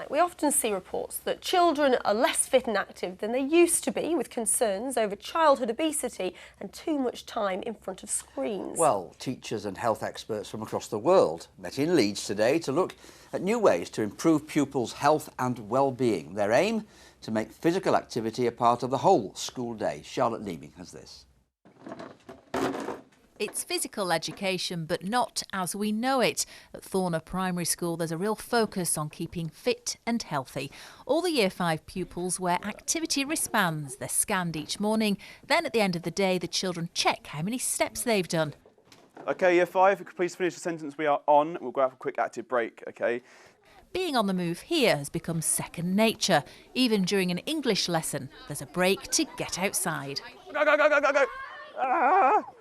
tonight. We often see reports that children are less fit and active than they used to be, with concerns over childhood obesity and too much time in front of screens. Well, teachers and health experts from across the world met in Leeds today to look at new ways to improve pupils' health and well-being. Their aim? To make physical activity a part of the whole school day. Charlotte Leeming has this. It's physical education, but not as we know it. At Thorner Primary School, there's a real focus on keeping fit and healthy. All the Year 5 pupils wear activity wristbands. They're scanned each morning. Then at the end of the day, the children check how many steps they've done. OK, Year 5, if you could please finish the sentence we are on. We'll go out for a quick active break, OK? Being on the move here has become second nature. Even during an English lesson, there's a break to get outside. Go, go, go, go, go, go!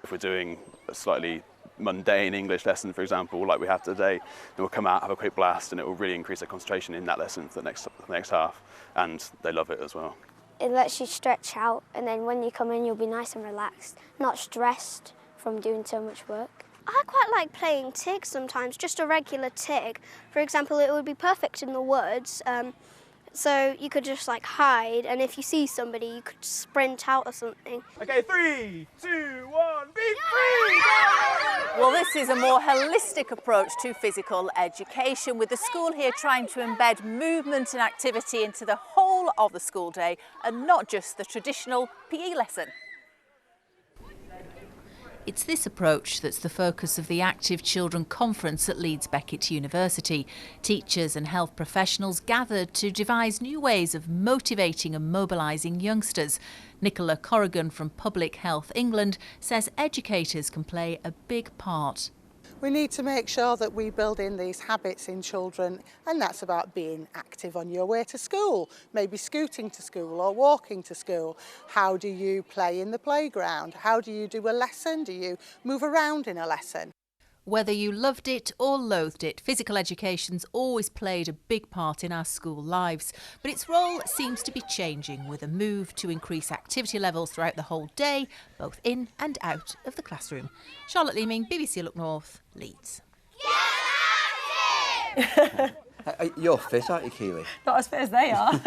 If we're doing a slightly mundane English lesson, for example, like we have today, then we'll come out, have a quick blast, and it will really increase their concentration in that lesson for the next half, and they love it as well. It lets you stretch out, and then when you come in, you'll be nice and relaxed, not stressed from doing so much work. I quite like playing tig sometimes, just a regular tig. For example, it would be perfect in the woods. So you could just like hide, and if you see somebody, you could sprint out or something. OK, 3, 2, 1, be free! Well, this is a more holistic approach to physical education, with the school here trying to embed movement and activity into the whole of the school day and not just the traditional PE lesson. It's this approach that's the focus of the Active Children Conference at Leeds Beckett University. Teachers and health professionals gathered to devise new ways of motivating and mobilising youngsters. Nicola Corrigan from Public Health England says educators can play a big part. We need to make sure that we build in these habits in children, and that's about being active on your way to school, maybe scooting to school or walking to school. How do you play in the playground? How do you do a lesson? Do you move around in a lesson? Whether you loved it or loathed it, physical education's always played a big part in our school lives. But its role seems to be changing, with a move to increase activity levels throughout the whole day, both in and out of the classroom. Charlotte Leeming, BBC Look North, Leeds. You're fit, aren't you, Keely? Not as fit as they are.